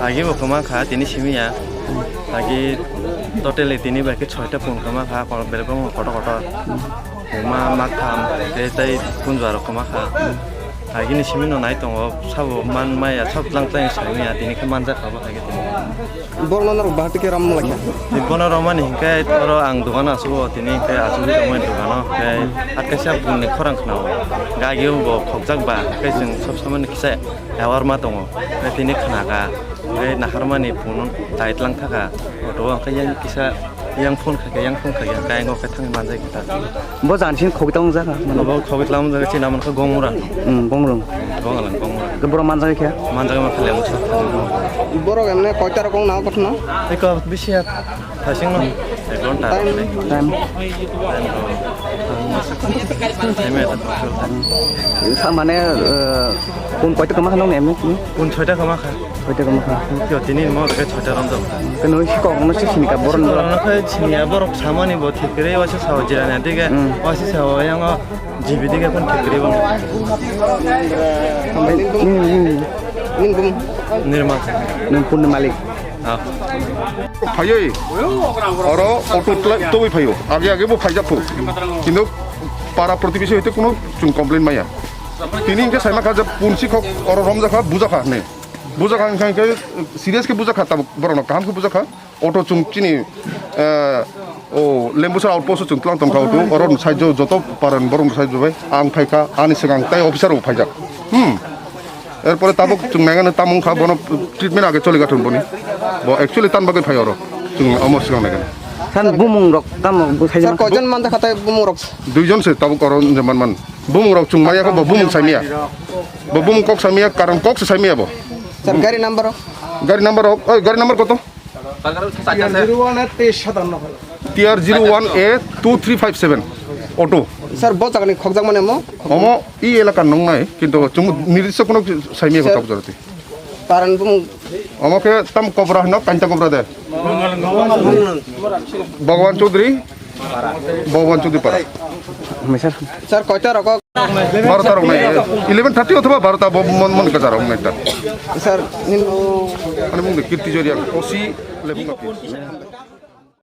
lagi bukama kah tini simia lagi total tini bagi 6টা pun kama kah kalau berbang kotor-kotor ma makam dari pun juara kama kah lagi ni simi no naik tunggu sabu man maya sab lang-lang simia tini keman jak apa lagi tini bornor bahati ke ram lagi di bono roman nih kayak kalau ang dukan asu tini kayak asu di roman dukan kayak akan siap pun nih orang kenal gak gitu bo khokjak ba kayak jeng sab sama nih kisah awar matong kayak tini kenaka kayak naharmani pun tait lang taka doang kayak kisah yang pun kayak ngok ketang manjai kita bo jansin khogitang jaka bo khogitlam jaga cina man ka gongura gongrong ke boro manjai kya manjai ma khale musa boro emne koita rokong naw kotna eko bisiat thasing no egonta time samane pun koita kama kanong emne pun 6টা kama kha koita kama kha yo tini mo ke 6টা ronjo keno hiko no sini ka boron no ka chinia borok samani bo thikre wase saw jirana dige wase saw yang jibi dige pun thikre bon ningum nirma pun malik 파이어이 어러 어to 또이 파이어 아게 뭐 파이자포 কিন্তু para প্রতিবেশী হইতে কোনো চুন complain মাইয়া তিনি ইনকে সাইমা কাজে পুনসি খক or রমজা খা বুজা খা নে বুজা খান খান কে সিরিয়াস কে বুজা খাতা বরন কাম কে বুজা খা অটো চুন চিনি ও লেম্বুসা আউটপোস্ট চুন ক্লাং তম খাউটু অরন সাইজ যত পারেন বরন সাইজ ভাই আং ফাইকা আনি সিগাং তাই অফিসার ও ফাইজা এরপরে তাবক চুন মেগানে তামং খা বন ট্রিটমেন্ট আগে চলে গাঠন বনি ব অ্যাকচুয়ালি তান বাগে ফাই অর চুন অমর সিগাং Megane kan bumung rok tam saja kojon mantah kata bumung rok দুইজন সে তাবক অরন zaman man bumung rok chung maya ko bumung samia bumung kok samia karan kok samia bo sir gari number gari number কত TR 01A 2357 auto sir bo chakni khokjak mane mo অমো ই এলাকা নং নাই কিন্তু চুম নির্দিষ্ট কোনো সাইমিয়া কথা বুঝাতে paran bumung আমাকে তাম কবরা হন কাঞ্চা কবরা দে ভগবান চৌধুরী পারা sir koita rok 12টা রং নাই 11:30 অথবা 12টা মন কাজা রং নাই sir মানে মুং কীর্তি জরিয়া ওসি লেবুঙ্গা